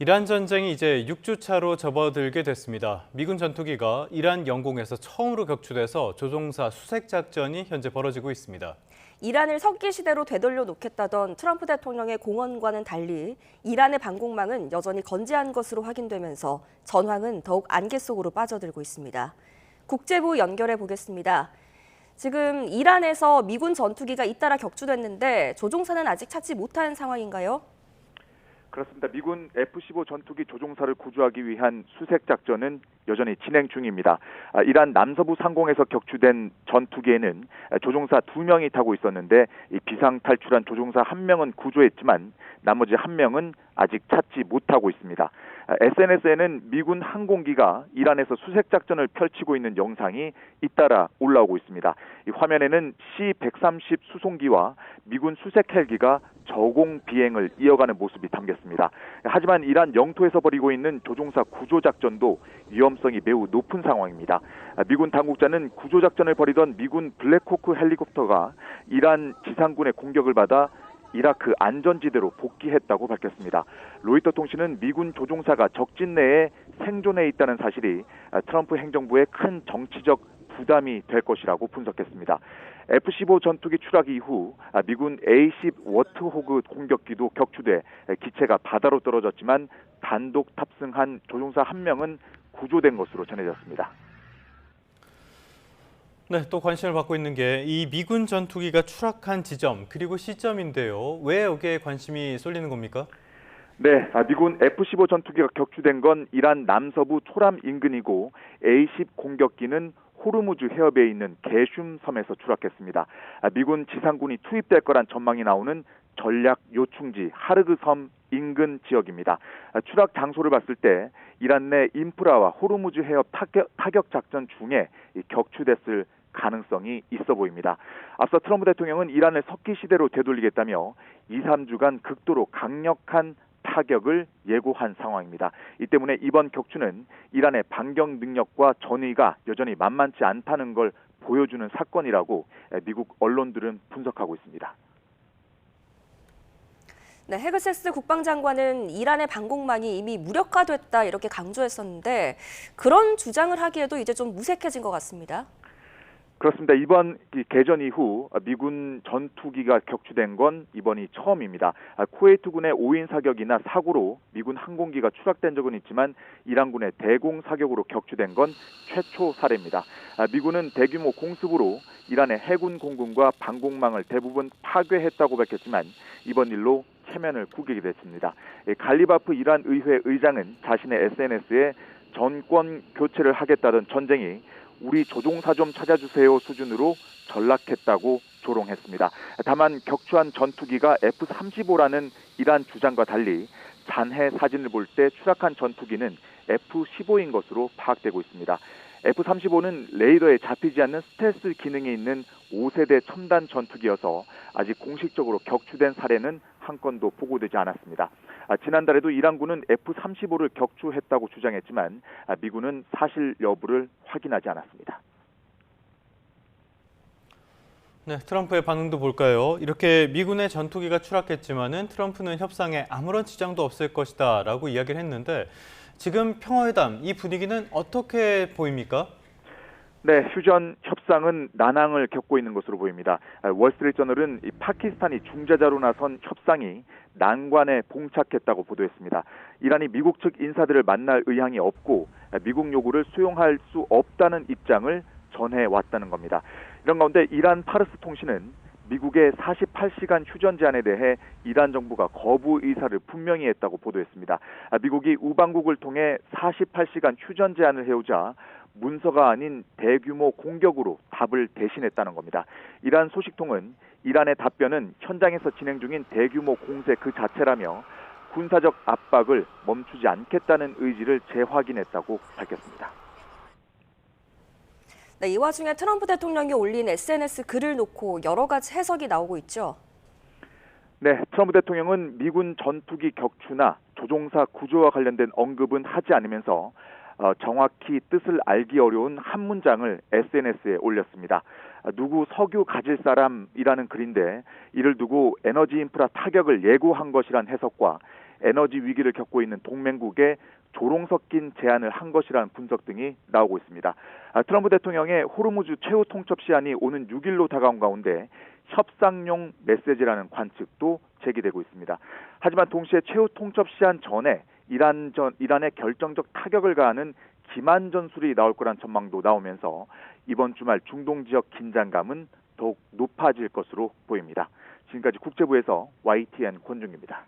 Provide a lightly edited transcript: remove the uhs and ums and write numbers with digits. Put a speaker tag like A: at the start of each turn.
A: 이란 전쟁이 이제 6주차로 접어들게 됐습니다. 미군 전투기가 이란 영공에서 처음으로 격추돼서 조종사 수색 작전이 현재 벌어지고 있습니다.
B: 이란을 석기 시대로 되돌려 놓겠다던 트럼프 대통령의 공언과는 달리 이란의 방공망은 여전히 건재한 것으로 확인되면서 전황은 더욱 안개 속으로 빠져들고 있습니다. 국제부 연결해 보겠습니다. 지금 이란에서 미군 전투기가 잇따라 격추됐는데 조종사는 아직 찾지 못한 상황인가요?
C: 그렇습니다. 미군 F-15 전투기 조종사를 구조하기 위한 수색 작전은 여전히 진행 중입니다. 이란 남서부 상공에서 격추된 전투기에는 조종사 2명이 타고 있었는데 비상 탈출한 조종사 1명은 구조했지만 나머지 1명은 아직 찾지 못하고 있습니다. SNS에는 미군 항공기가 이란에서 수색 작전을 펼치고 있는 영상이 잇따라 올라오고 있습니다. 이 화면에는 C-130 수송기와 미군 수색 헬기가 저공 비행을 이어가는 모습이 담겼습니다. 하지만 이란 영토에서 벌이고 있는 조종사 구조 작전도 위험성이 매우 높은 상황입니다. 미군 당국자는 구조 작전을 벌이던 미군 블랙호크 헬리콥터가 이란 지상군의 공격을 받아 이라크 안전지대로 복귀했다고 밝혔습니다. 로이터 통신은 미군 조종사가 적진 내에 생존해 있다는 사실이 트럼프 행정부의 큰 정치적 부담이 될 것이라고 분석했습니다. F-15 전투기 추락 이후 미군 A-10 워트호그 공격기도 격추돼 기체가 바다로 떨어졌지만 단독 탑승한 조종사 1명은 구조된 것으로 전해졌습니다.
A: 네, 또 관심을 받고 있는 게 이 미군 전투기가 추락한 지점 그리고 시점인데요. 왜 여기에 관심이 쏠리는 겁니까?
C: 네, 미군 F-15 전투기가 격추된 건 이란 남서부 초람 인근이고 A-10 공격기는 호르무즈 해협에 있는 게슘 섬에서 추락했습니다. 미군 지상군이 투입될 거란 전망이 나오는 전략 요충지 하르그 섬 인근 지역입니다. 추락 장소를 봤을 때 이란 내 인프라와 호르무즈 해협 타격 작전 중에 격추됐을 가능성이 있어 보입니다. 앞서 트럼프 대통령은 이란을 석기 시대로 되돌리겠다며 2, 3주간 극도로 강력한 타격을 예고한 상황입니다. 이 때문에 이번 격추는 이란의 반격 능력과 전위가 여전히 만만치 않다는 걸 보여주는 사건이라고 미국 언론들은 분석하고 있습니다.
B: 네, 헤그세스 국방장관은 이란의 방공망이 이미 무력화됐다 이렇게 강조했었는데 그런 주장을 하기에도 이제 좀 무색해진 것 같습니다.
C: 그렇습니다. 이번 개전 이후 미군 전투기가 격추된 건 이번이 처음입니다. 쿠웨이트군의 5인 사격이나 사고로 미군 항공기가 추락된 적은 있지만 이란군의 대공 사격으로 격추된 건 최초 사례입니다. 미군은 대규모 공습으로 이란의 해군 공군과 방공망을 대부분 파괴했다고 밝혔지만 이번 일로 체면을 구기게 됐습니다. 갈리바프 이란 의회 의장은 자신의 SNS에 정권 교체를 하겠다던 전쟁이 우리 조종사 좀 찾아주세요 수준으로 전락했다고 조롱했습니다. 다만 격추한 전투기가 F-35라는 이란 주장과 달리 잔해 사진을 볼 때 추락한 전투기는 F-15인 것으로 파악되고 있습니다. F-35는 레이더에 잡히지 않는 스텔스 기능이 있는 5세대 첨단 전투기여서 아직 공식적으로 격추된 사례는 한 건도 보고되지 않았습니다. 지난달에도 이란군은 F-35를 격추했다고 주장했지만 미군은 사실 여부를 확인하지 않았습니다.
A: 네, 트럼프의 반응도 볼까요? 이렇게 미군의 전투기가 추락했지만은 트럼프는 협상에 아무런 지장도 없을 것이다 라고 이야기를 했는데 지금 평화회담 이 분위기는 어떻게 보입니까?
C: 네, 휴전 협상은 난항을 겪고 있는 것으로 보입니다. 월스트리트저널은 파키스탄이 중재자로 나선 협상이 난관에 봉착했다고 보도했습니다. 이란이 미국 측 인사들을 만날 의향이 없고 미국 요구를 수용할 수 없다는 입장을 전해왔다는 겁니다. 이런 가운데 이란 파르스 통신은 미국의 48시간 휴전 제안에 대해 이란 정부가 거부 의사를 분명히 했다고 보도했습니다. 미국이 우방국을 통해 48시간 휴전 제안을 해오자 문서가 아닌 대규모 공격으로 답을 대신했다는 겁니다. 이란 소식통은 이란의 답변은 현장에서 진행 중인 대규모 공세 그 자체라며 군사적 압박을 멈추지 않겠다는 의지를 재확인했다고 밝혔습니다.
B: 네, 이 와중에 트럼프 대통령이 올린 SNS 글을 놓고 여러 가지 해석이 나오고 있죠.
C: 네, 트럼프 대통령은 미군 전투기 격추나 조종사 구조와 관련된 언급은 하지 않으면서 정확히 뜻을 알기 어려운 한 문장을 SNS에 올렸습니다. 누구 석유 가질 사람이라는 글인데 이를 두고 에너지 인프라 타격을 예고한 것이란 해석과 에너지 위기를 겪고 있는 동맹국에 조롱 섞인 제안을 한 것이라는 분석 등이 나오고 있습니다. 트럼프 대통령의 호르무즈 최후 통첩 시한이 오는 6일로 다가온 가운데 협상용 메시지라는 관측도 제기되고 있습니다. 하지만 동시에 최후 통첩 시한 전에 이란에 결정적 타격을 가하는 기만 전술이 나올 거란 전망도 나오면서 이번 주말 중동 지역 긴장감은 더욱 높아질 것으로 보입니다. 지금까지 국제부에서 YTN 권중입니다.